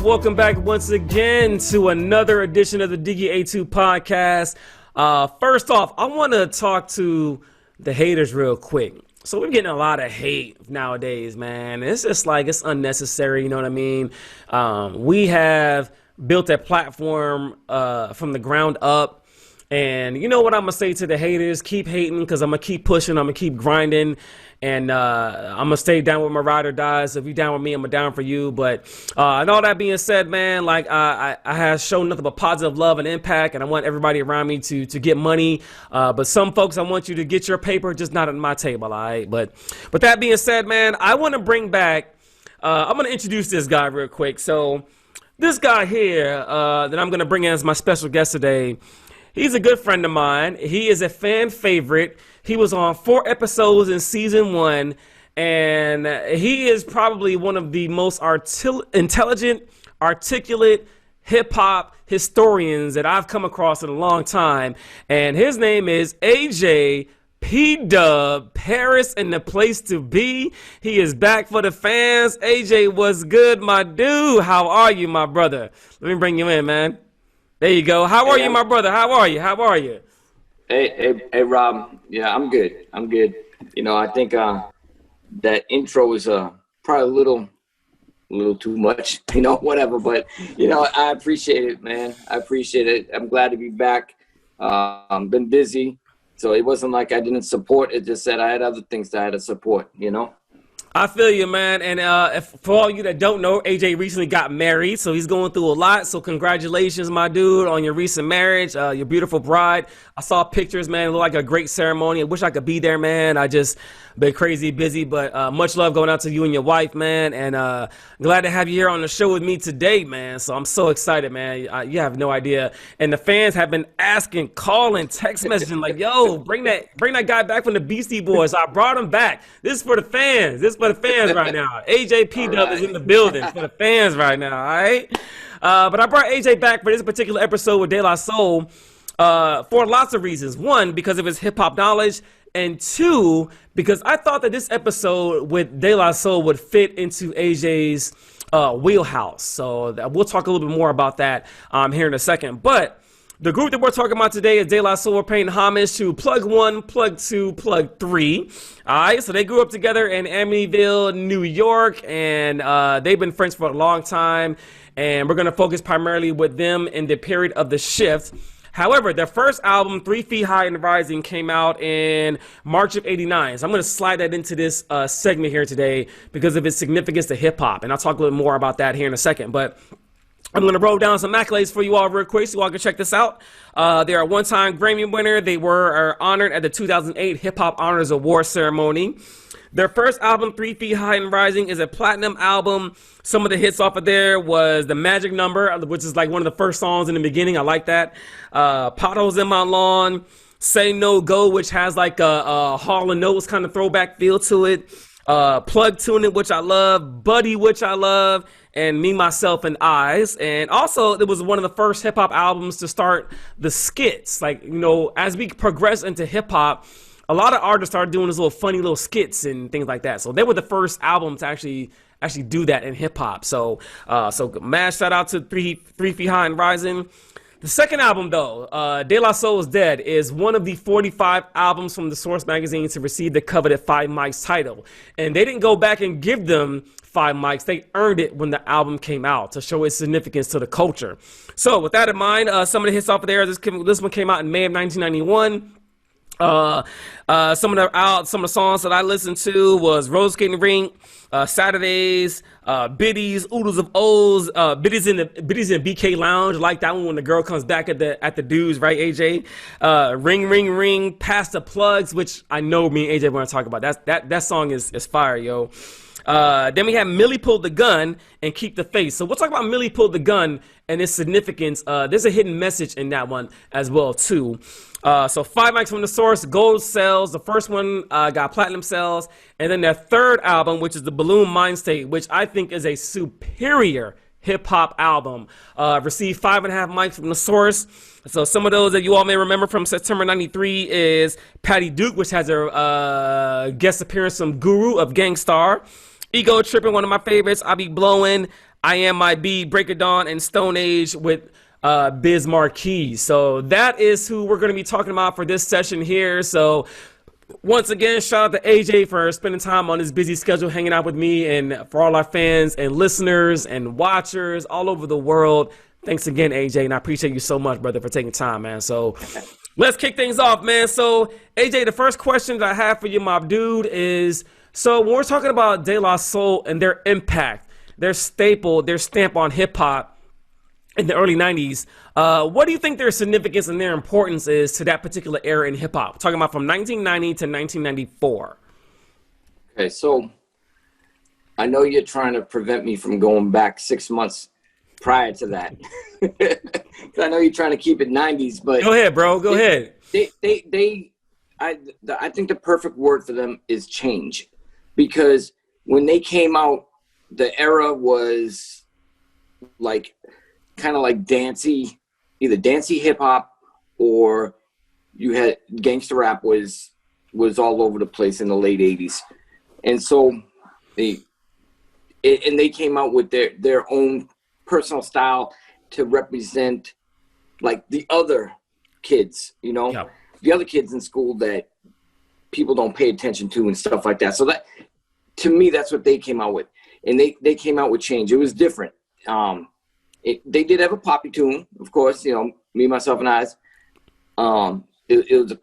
welcome back once again to another edition of the Diggy A2 podcast. First off, I want to talk to the haters real quick. So we're getting a lot of hate nowadays, man. It's just like, it's unnecessary, you know what I mean? We have built a platform from the ground up. And you know what I'm going to say to the haters? Keep hating, because I'm going to keep pushing. I'm going to keep grinding. And I'm going to stay down with my ride or die. So if you're down with me, I'm down for you. But and all that being said, man, like I have shown nothing but positive love and impact. And I want everybody around me to get money. But some folks, I want you to get your paper, just not at my table, all right? But that being said, man, I want to bring back, I'm going to introduce this guy real quick. So this guy here that I'm going to bring in as my special guest today, he's a good friend of mine. He is a fan favorite. He was on 4 episodes in season 1, and he is probably one of the most intelligent, articulate hip-hop historians that I've come across in a long time. And his name is AJ P-Dub, Paris and the place to be. He is back for the fans. AJ, what's good, my dude? How are you, my brother? Let me bring you in, man. There you go. How are you, my brother? How are you? Hey, Rob. Yeah, I'm good. You know, I think that intro is probably a little too much. You know, whatever. But you know, I appreciate it, man. I appreciate it. I'm glad to be back. Been busy, so it wasn't like I didn't support. It just said I had other things that I had to support. You know. I feel you, man. And for all you that don't know, AJ recently got married, so he's going through a lot. So congratulations, my dude, on your recent marriage, your beautiful bride. I saw pictures, man. It looked like a great ceremony. I wish I could be there, man. I just been crazy busy, but much love going out to you and your wife, man. And glad to have you here on the show with me today, man. So I'm so excited, man. You have no idea. And the fans have been asking, calling, text messaging, like, yo, bring that guy back from the Beastie Boys. So I brought him back. This is for the fans. This is for the fans right now. AJ P-Dub is in the building for the fans right now, all right? But I brought AJ back for this particular episode with De La Soul for lots of reasons. 1, because of his hip-hop knowledge. And 2, because I thought that this episode with De La Soul would fit into AJ's wheelhouse. So we'll talk a little bit more about that here in a second. But the group that we're talking about today is De La Soul. We're paying homage to Plug 1, Plug 2, Plug 3. All right, so they grew up together in Amityville, New York, and they've been friends for a long time. And we're going to focus primarily with them in the period of the shift. However, their first album, 3 Feet High and Rising, came out in March of '89. So I'm going to slide that into this segment here today because of its significance to hip hop. And I'll talk a little more about that here in a second. But I'm going to roll down some accolades for you all real quick so you all can check this out. They're a one-time Grammy winner. They were honored at the 2008 Hip Hop Honors Award ceremony. Their first album, 3 Feet High and Rising, is a platinum album. Some of the hits off of there was The Magic Number, which is like one of the first songs in the beginning. I like that. Potholes in My Lawn, Say No Go, which has like a Hall & Oates kind of throwback feel to it. Plug Tuning, which I love. Buddy, which I love. And Me, Myself, and Eyes. And also, it was one of the first hip-hop albums to start the skits. Like, you know, as we progress into hip-hop, a lot of artists started doing these little funny little skits and things like that. So they were the first album to actually do that in hip hop. So mad shout out to 3 Feet High and Rising. The second album, though, De La Soul's Dead, is one of the 45 albums from the Source magazine to receive the coveted 5 Mics title. And they didn't go back and give them 5 mics. They earned it when the album came out to show its significance to the culture. So with that in mind, some of the hits off of there, this one came out in May of 1991. Some of the songs that I listened to was Rose Skating Rink, Saturdays, Biddies, Oodles of O's, Biddies in BK Lounge. Like that one when the girl comes back at the dudes, right, AJ? Ring Ring Ring, Pass the Plugs, which I know me and AJ want to talk about. That song is fire, yo. Then we have Millie Pulled the Gun and Keep the Faith. So we'll talk about Millie Pulled the Gun and its significance. There's a hidden message in that one as well, too. So 5 mics from the Source, gold sales. The first one got platinum sales. And then their third album, which is the Balloon Mind State, which I think is a superior hip-hop album, received 5.5 mics from the Source. So some of those that you all may remember from September 93 is Patty Duke, which has a guest appearance from Guru of Gang Starr. Ego Trippin', one of my favorites. I Be Blowin'. I Am My Beat, Break of Dawn, and Stone Age with Biz Marquee. So that is who we're going to be talking about for this session here. So once again, shout out to AJ for spending time on his busy schedule hanging out with me, and for all our fans and listeners and watchers all over the world. Thanks again, AJ, and I appreciate you so much, brother, for taking time, man. So let's kick things off, man. So AJ, the first question that I have for you, my dude, is, so when we're talking about De La Soul and their impact, their staple, their stamp on hip hop in the early 90s, what do you think their significance and their importance is to that particular era in hip hop? Talking about from 1990 to 1994. Okay, so I know you're trying to prevent me from going back 6 months prior to that. I know you're trying to keep it 90s, but go ahead, bro. Go ahead. I think the perfect word for them is change, because when they came out, the era was like kind of like dancey, either dancey hip hop, or you had gangster rap was all over the place in the late 80s. And so they came out with their own personal style to represent like the other kids, you know, yeah. The other kids in school that people don't pay attention to and stuff like that. So that, to me, that's what they came out with. And they came out with change. It was different. They did have a poppy tune, of course, you know, Me, Myself, and I's. It was a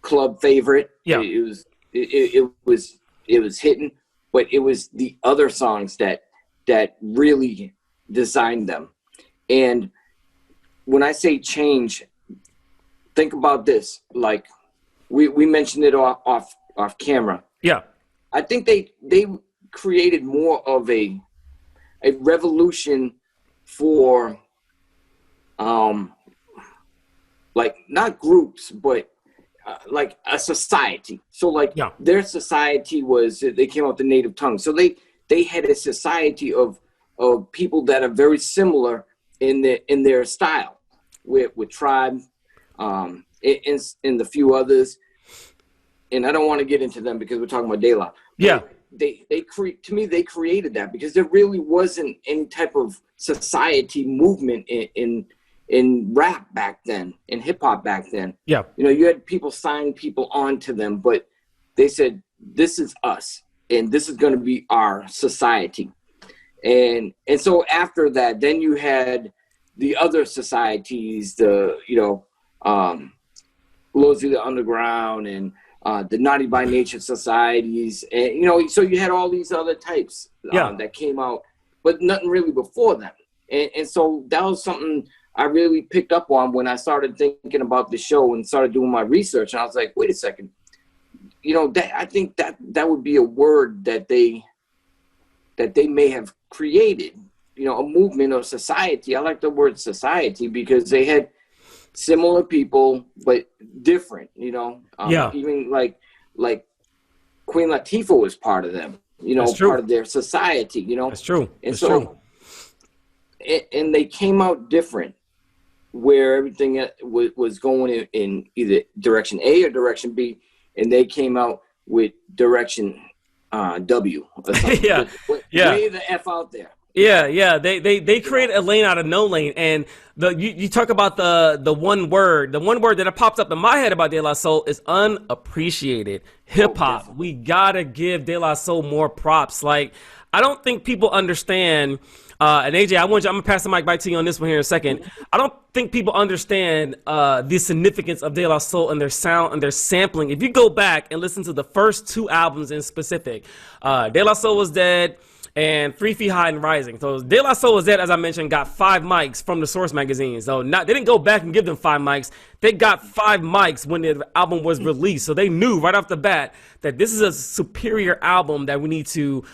club favorite. Yeah. It was hitting, but it was the other songs that really designed them. And when I say change, think about this. Like we mentioned it off camera. Yeah. I think they created more of a revolution for like not groups, but like a society. So like their society was, they came out with the native tongue. So they had a society of people that are very similar in their style with Tribe, and the few others. And I don't want to get into them because we're talking about De La. Yeah. To me, they created that because there really wasn't any type of society movement in rap back then, in hip hop back then. Yeah. You know, you had people sign people onto them, but they said, this is us and this is going to be our society. And so after that, then you had the other societies, Lords of the Underground and the Naughty by Nature societies, and you know, so you had all these other types that came out, but nothing really before them. And so that was something I really picked up on when I started thinking about the show and started doing my research. And I was like, wait a second, you know, I think that would be a word that they may have created, you know, a movement or society. I like the word society because they had similar people, but different, you know. Even like Queen Latifah was part of them, you know, part of their society, you know. That's true. And and they came out different, where everything was going in either direction A or direction B, and they came out with direction W. Or something. Way the F out there. Yeah. They created a lane out of no lane, and you talk about the one word that popped up in my head about De La Soul is unappreciated hip hop. We gotta give De La Soul more props. Like, I don't think people understand. And AJ, I'm gonna pass the mic back to you on this one here in a second. I don't think people understand the significance of De La Soul and their sound and their sampling. If you go back and listen to the first two albums in specific, De La Soul Was Dead and 3 Feet High and Rising. So De La Soul Was Dead, as I mentioned, got 5 mics from the Source magazine. So they didn't go back and give them 5 mics. They got 5 mics when the album was released. So they knew right off the bat that this is a superior album that we need to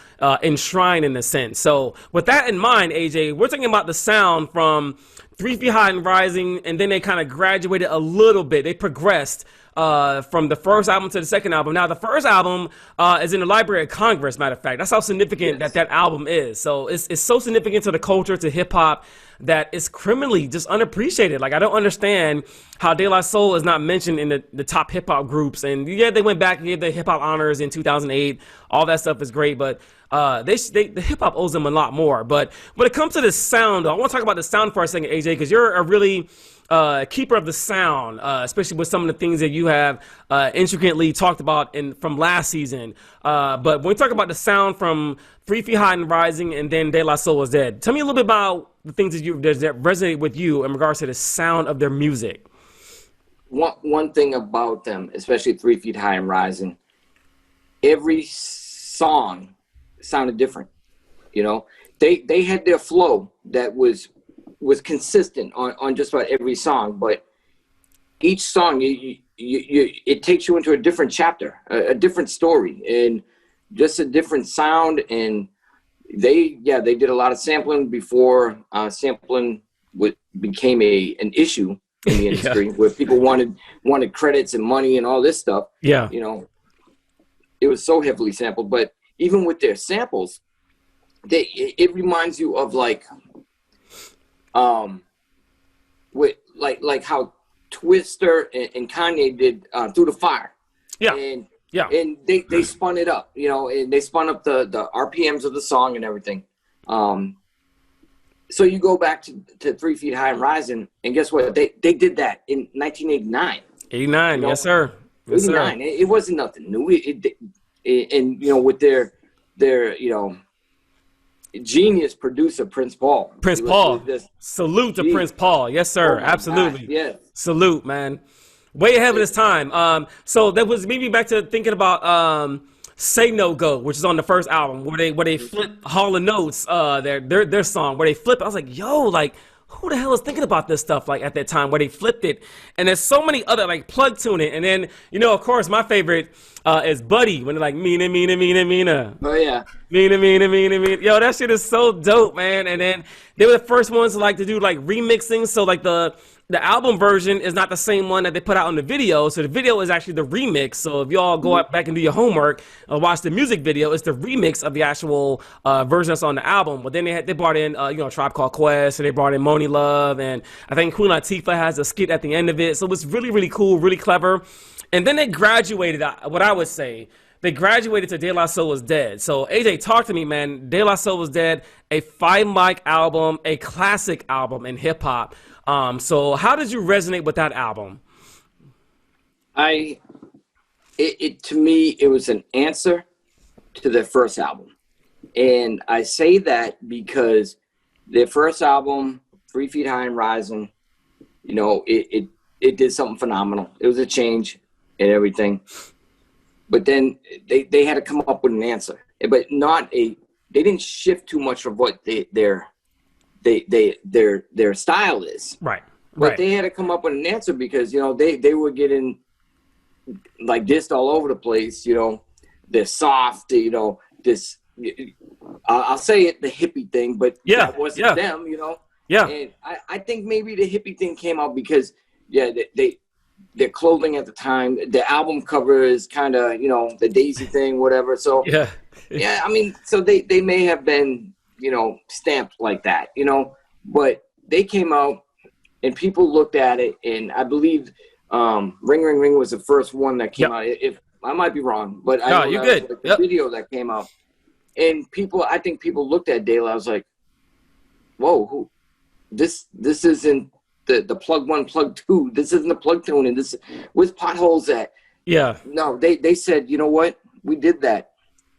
enshrine in a sense. So with that in mind, AJ, we're talking about the sound from 3 Feet High and Rising, and then they kind of graduated a little bit. They progressed from the first album to the second album. Now, the first album is in the Library of Congress, matter of fact. That's how significant that album is. So it's so significant to the culture, to hip-hop, that is criminally just unappreciated. Like, I don't understand how De La Soul is not mentioned in the top hip hop groups. And yeah, they went back and gave the hip hop honors in 2008. All that stuff is great, but the hip hop owes them a lot more. But when it comes to the sound, I want to talk about the sound for a second, AJ, because you're a really keeper of the sound, especially with some of the things that you have intricately talked about from last season. But when we talk about the sound from 3 Feet High and Rising and then De La Soul is Dead, tell me a little bit about the things that resonate with you in regards to the sound of their music. One thing about them, especially 3 Feet High and Rising, every song sounded different. You know, they had their flow that was consistent on just about every song, but each song it takes you into a different chapter, a different story, and just a different sound. And they did a lot of sampling before sampling became an issue in the industry, where people wanted credits and money and all this stuff. Yeah, you know, it was so heavily sampled. But even with their samples, it reminds you of with like how Twister and Kanye did Through the Fire. And they spun it up, you know, and they spun up the RPMs of the song and everything. So you go back to 3 Feet High and Rising, and guess what? They did that in 1989. 89, you know? Yes, sir. Yes, 89. sir. It wasn't nothing new. And you know, with their you know, genius producer Prince Paul. Salute to Prince Paul. Yes, sir. Absolutely. Yes. Salute, man. Way ahead of his time. So that was maybe back to thinking about Say No Go, which is on the first album, where they flip Hall & Oates, their song, where they flip it. I was like, yo, like, who the hell is thinking about this stuff like at that time, where they flipped it? And there's so many other, like, plug tune it. And then, you know, of course, my favorite is Buddy, when they're like, Mina. Oh, yeah. Mina. Yo, that shit is so dope, man. And then they were the first ones to do like remixing. So like the album version is not the same one that they put out on the video. So the video is actually the remix. So if y'all go back and do your homework and watch the music video, it's the remix of the actual version that's on the album. But then they brought in, Tribe Called Quest, and they brought in Moni Love, and I think Queen Latifah has a skit at the end of it. So it's really, really cool, really clever. And then they graduated, what I would say, they graduated to De La Soul is Dead. So AJ, talk to me, man. De La Soul is Dead, a 5 mic album, a classic album in hip hop. So how did you resonate with that album? To me, it was an answer to their first album. And I say that because their first album, 3 Feet High and Rising, you know, it did something phenomenal. It was a change and everything. But then they had to come up with an answer. But they didn't shift too much of what their style is. Right. But they had to come up with an answer because, you know, they were getting like dissed all over the place, you know. They're soft, you know, this I'll say it, the hippie thing, but that wasn't them, you know. Yeah. And I think maybe the hippie thing came out because their clothing at the time, the album cover is kind of, you know, the Daisy thing, whatever. So I mean, so they may have been, you know, stamped like that, you know, but they came out and people looked at it, and I believe Ring Ring Ring was the first one that came out. If I might be wrong, but I know you're that good. Was the video that came out, and I think people looked at De La. I was like, whoa, this isn't the plug 1, plug 2. This isn't the plug tune, and this where's Potholes at? Yeah. No, they said, you know what? We did that,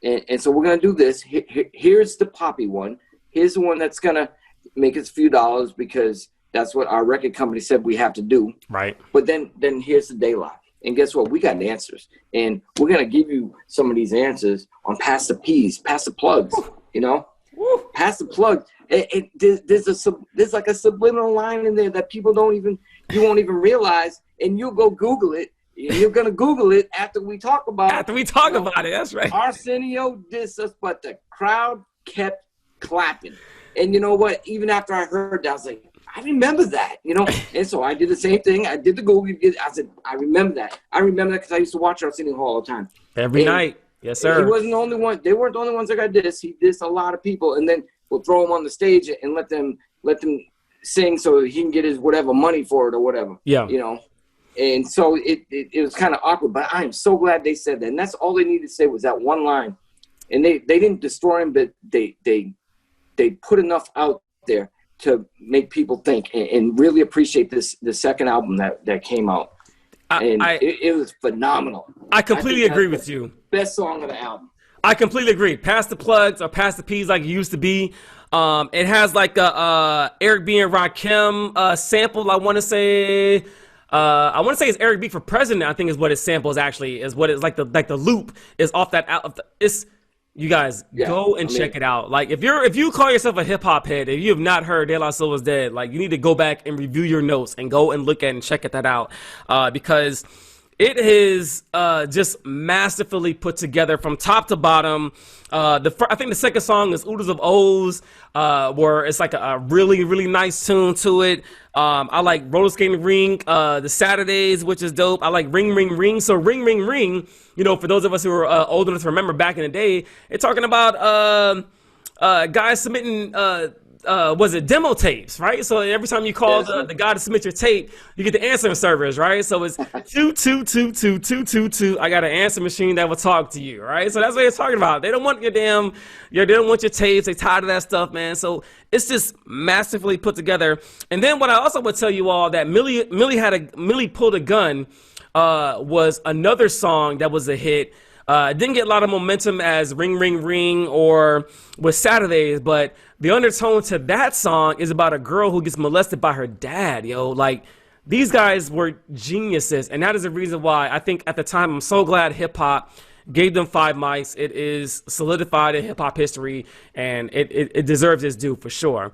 and so we're gonna do this. Here's the poppy one. Here's the one that's gonna make us a few dollars because that's what our record company said we have to do. Right. But then here's the De La. And guess what? We got answers. And we're going to give you some of these answers on Pass the Peas, Pass the Plugs, you know? Pass the Plugs. There's like a subliminal line in there that you won't even realize, and you'll go Google it. You're going to Google it after we talk about it. After we talk about it, that's right. Arsenio dissed us, but the crowd kept clapping. And you know what? Even after I heard that, I was like, I remember that, you know? And so I did the same thing. I did the Google. I said, I remember that. I remember that because I used to watch Arsenio Hall all the time. Every night. Yes, sir. He wasn't the only one. They weren't the only ones that got dissed. He dissed a lot of people. And then we'll throw them on the stage and let them sing so he can get his whatever money for it or whatever. Yeah. You know, and so it was kind of awkward. But I am so glad they said that, and that's all they needed to say was that one line. And they didn't destroy him, but they put enough out there to make people think and really appreciate the second album that came out. It was phenomenal. I completely agree with you. Best song of the album. I completely agree. Pass the plugs or pass the P's like it used to be. It has like a Eric B and Rakim sample. I want to say it's Eric B for President. I think is what it samples actually. Is what it's like the loop is off that out. It's you guys go and check it out. Like if you call yourself a hip hop head, if you have not heard De La Soul is Dead, like you need to go back and review your notes and go and look at and check that out because it is just masterfully put together from top to bottom. I think the second song is Oodles of O's, where it's like a really, really nice tune to it. I like Roller Skating Ring, the Saturdays, which is dope. I like Ring, Ring, Ring. So Ring, Ring, Ring, you know, for those of us who are old enough to remember back in the day, it's talking about guys submitting was it demo tapes, right? So every time you call the guy to submit your tape, you get the answering service, right? So it's 2222222. I got an answer machine that will talk to you, right? So that's what they're talking about. They don't want they don't want your tapes. They tired of that stuff, man. So it's just masterfully put together. And then what I also would tell you all that Millie Pulled a Gun was another song that was a hit. It didn't get a lot of momentum as Ring, Ring, Ring or with Saturdays, but the undertone to that song is about a girl who gets molested by her dad, yo. Like, these guys were geniuses, and that is the reason why I think at the time I'm so glad hip-hop gave them 5 mics. It is solidified in hip-hop history, and it deserves its due for sure.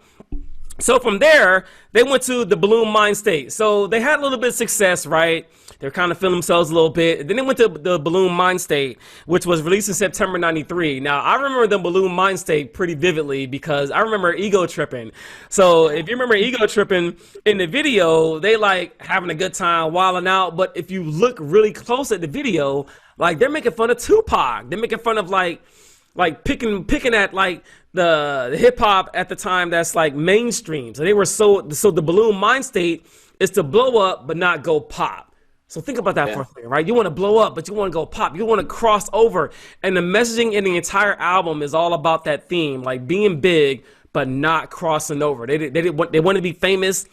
So from there, they went to the Balloon Mind State. So they had a little bit of success, right? They're kind of feeling themselves a little bit. Then they went to the Balloon Mind State, which was released in September 93. Now, I remember the Balloon Mind State pretty vividly because I remember Ego Tripping. So if you remember Ego Tripping, in the video, they like having a good time, wilding out. But if you look really close at the video, like they're making fun of Tupac. They're making fun of like picking at like the hip hop at the time that's like mainstream. So they were so the Balloon Mind State is to blow up but not go pop. So think about that for a second, right? You want to blow up, but you want to go pop. You want to cross over. And the messaging in the entire album is all about that theme, like being big but not crossing over. They want to be famous.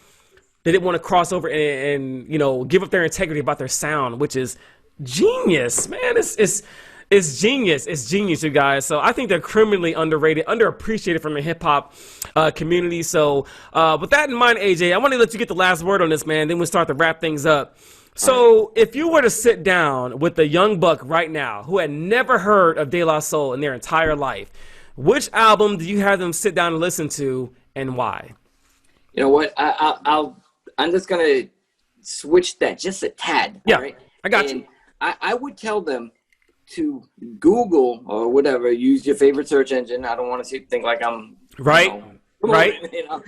They didn't want to cross over and you know give up their integrity about their sound, which is genius, man. It's genius. It's genius, you guys. So I think they're criminally underrated, underappreciated from the hip hop community. So with that in mind, AJ, I want to let you get the last word on this, man. Then we'll start to wrap things up. So if you were to sit down with a young buck right now who had never heard of De La Soul in their entire life, which album do you have them sit down and listen to, and why? You know what? I'm just gonna switch that just a tad. Yeah, all right? I got you. I would tell them to Google or whatever, use your favorite search engine. I don't want to think like I'm right. You know.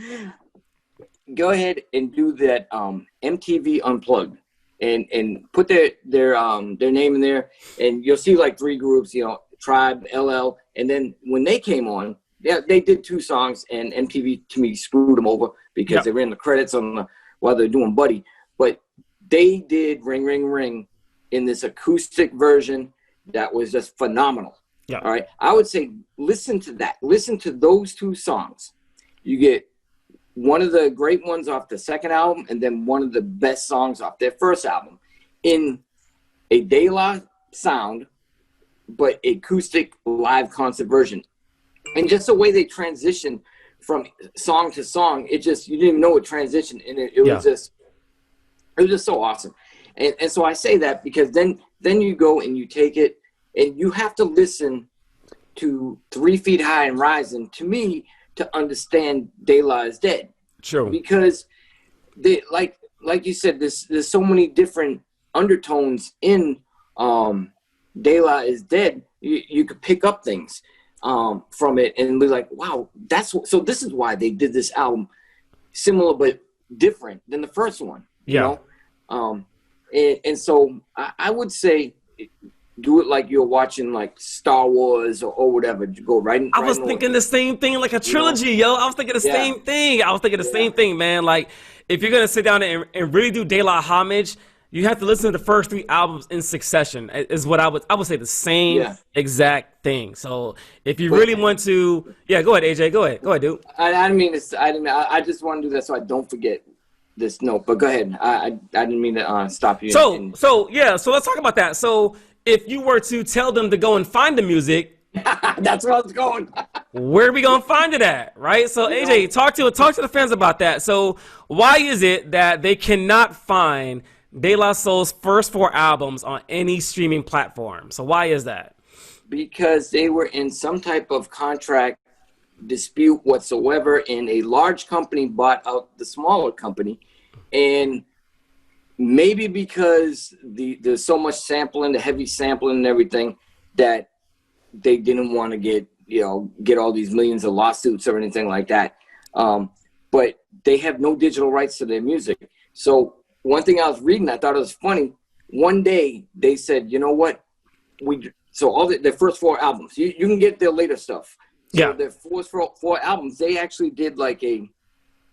Go ahead and do that MTV Unplugged and put their name in there, and you'll see like 3 groups, you know, Tribe, LL, and then when they came on, they did 2 songs, and MTV to me screwed them over because they ran the credits while they're doing Buddy, but they did Ring Ring Ring in this acoustic version that was just phenomenal. Yeah. All right. I would say listen to that. Listen to those 2 songs. You get one of the great ones off the second album and then one of the best songs off their first album in a De La sound, but acoustic live concert version. And just the way they transition from song to song, you didn't even know it transitioned. And it was just so awesome. And so I say that because then you go and you take it and you have to listen to 3 Feet High and Rising, to me, to understand De La is Dead. True. Because they like you said, there's so many different undertones in De La is Dead. You could pick up things from it and be like, wow, so this is why they did this album similar but different than the first one. You know? And so I would say do it like you're watching like Star Wars or whatever. You go right in. I was thinking the same thing, like a trilogy, yo. I was thinking the same thing. I was thinking the same thing, man. Like, if you're gonna sit down and really do De La homage, you have to listen to the first 3 albums in succession. Is what I would say the same exact thing. So if you really want to, go ahead, AJ. Go ahead, dude. I didn't mean this. I just want to do that so I don't forget this note. But go ahead. I didn't mean to stop you. So let's talk about that. So if you were to tell them to go and find the music, that's where I was going. Where are we gonna find it at, right? So AJ, talk to the fans about that. So why is it that they cannot find De La Soul's first 4 albums on any streaming platform? So why is that? Because they were in some type of contract dispute whatsoever, and a large company bought out the smaller company, and maybe because there's so much sampling, the heavy sampling and everything, that they didn't want to get all these millions of lawsuits or anything like that. But they have no digital rights to their music. So one thing I was reading, I thought it was funny. One day they said, you know what? Their first 4 albums, you can get their later stuff. So their first 4 albums, they actually did like an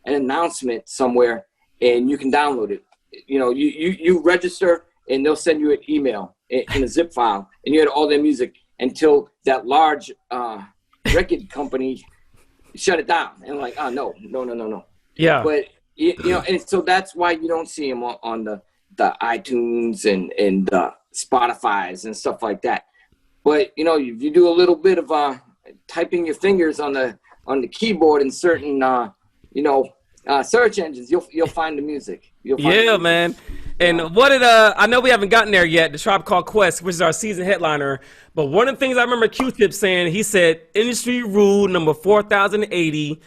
announcement somewhere, and you can download it. You register, and they'll send you an email in a zip file, and you had all their music until that large record company shut it down. And like, oh, no. Yeah. But, and so that's why you don't see them on the iTunes and the Spotify's and stuff like that. But, if you do a little bit of typing your fingers on the keyboard in certain, search engines, you'll find the music. Man. And what did I know we haven't gotten there yet, the Tribe Called Quest, which is our season headliner, but one of the things I remember Q-Tip saying, he said, industry rule number 4080,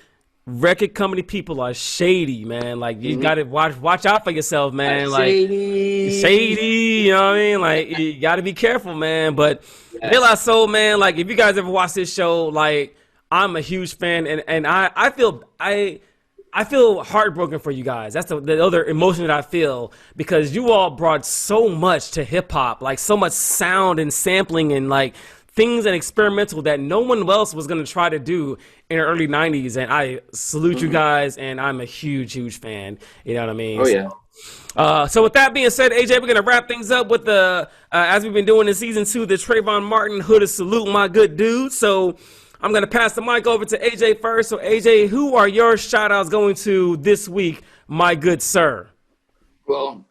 record company people are shady, man. Like, you gotta watch out for yourself, man. Like, shady, you know what I mean? Like, you gotta be careful, man. But De La Soul, man, like, if you guys ever watch this show, like, I'm a huge fan, and I feel heartbroken for you guys. That's the other emotion that I feel, because you all brought so much to hip hop, like so much sound and sampling and like things and experimental that no one else was going to try to do in the early 90s. And I salute you guys, and I'm a huge fan. You know what I mean? Oh, yeah. So with that being said, AJ, we're going to wrap things up with as we've been doing in season 2, the Trayvon Martin Hood of Salute, my good dude. So I'm going to pass the mic over to AJ first. So, AJ, who are your shout-outs going to this week, my good sir? Well,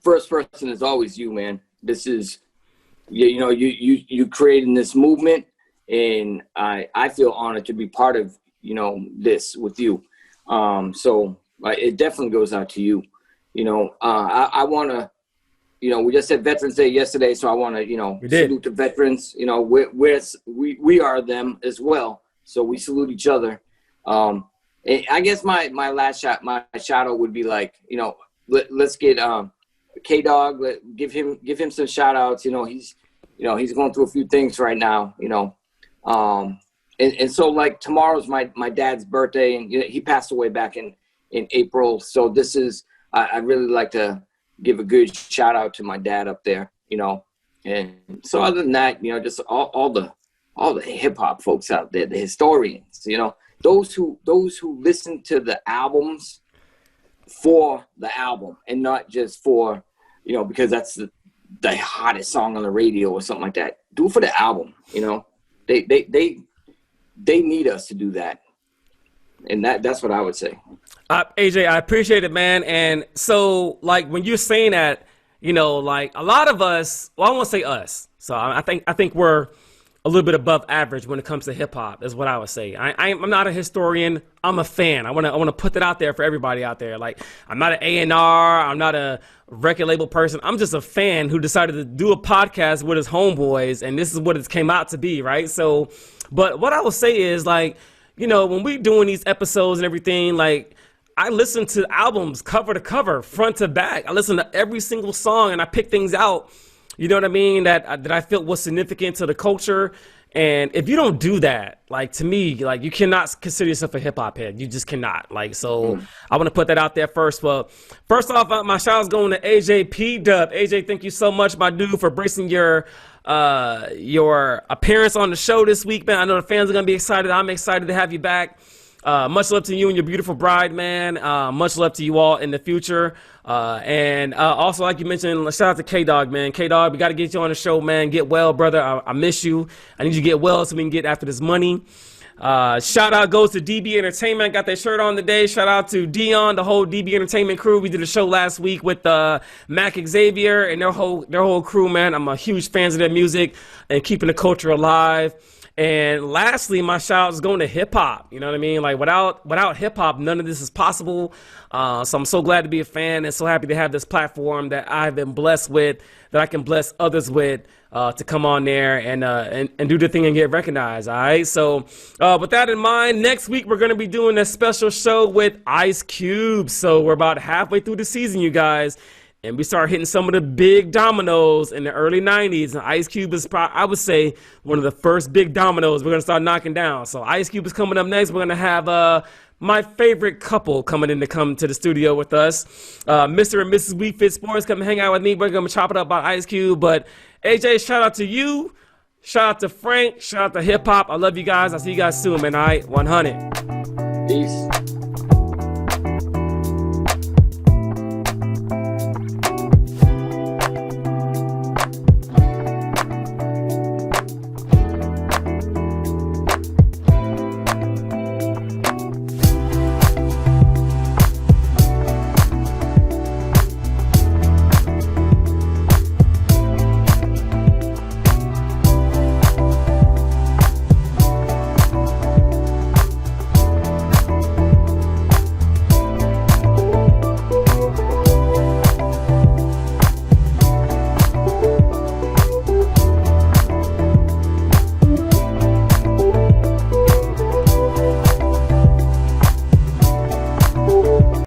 first person is always you, man. This is, you creating this movement, and I feel honored to be part of, this with you. So it definitely goes out to you. I want to, we just had Veterans Day yesterday, so I want to, salute the veterans. We are them as well, so we salute each other. I guess my last shout out would be like, let's get K-Dog, give him some shout outs. He's going through a few things right now. And so like tomorrow's my dad's birthday, and he passed away back in April. So this is I really like to give a good shout out to my dad up there, and so other than that, just all the hip hop folks out there, the historians, those who listen to the albums for the album and not just for, because that's the hottest song on the radio or something like that. Do it for the album, they need us to do that. And that's what I would say. AJ, I appreciate it, man. And so, like, when you're saying that, like a lot of us, well, I won't say us. So I think we're a little bit above average when it comes to hip hop, is what I would say. I'm not a historian. I'm a fan. I want to put that out there for everybody out there. Like, I'm not an A&R. I'm not a record label person. I'm just a fan who decided to do a podcast with his homeboys, and this is what it came out to be, right? So, but what I will say is, like, when we doing these episodes and everything, like, I listen to albums cover to cover, front to back. I listen to every single song, and I pick things out, you know what I mean, that I felt was significant to the culture. And if you don't do that, like to me, like you cannot consider yourself a hip hop head. You just cannot. Like, so I want to put that out there first. Well, first off, my shout is going to AJ P Dub. AJ, thank you so much, my dude, for bracing your appearance on the show this week, man. I know the fans are gonna be excited. I'm excited to have you back. Much love to you and your beautiful bride, man. Much love to you all in the future. And also, like you mentioned, shout out to K-Dog, man. K-Dog, we got to get you on the show, man. Get well, brother. I miss you. I need you to get well so we can get after this money. Shout out goes to DB Entertainment. Got their shirt on today. Shout out to Dion, the whole DB Entertainment crew. We did a show last week with Mac Xavier and their whole crew, man. I'm a huge fan of their music and keeping the culture alive. And lastly, my shout is going to hip hop. You know what I mean? Like without hip hop, none of this is possible. So I'm so glad to be a fan and so happy to have this platform that I've been blessed with, that I can bless others with, to come on there and do the thing and get recognized. All right. So with that in mind, next week we're going to be doing a special show with Ice Cube. So we're about halfway through the season, you guys. And we start hitting some of the big dominoes in the early 90s. And Ice Cube is, I would say, one of the first big dominoes we're going to start knocking down. So Ice Cube is coming up next. We're going to have my favorite couple come to the studio with us. Mr. and Mrs. We Fit Sports come hang out with me. We're going to chop it up about Ice Cube. But AJ, shout out to you. Shout out to Frank. Shout out to Hip Hop. I love you guys. I'll see you guys soon, man. All right, 100. Peace.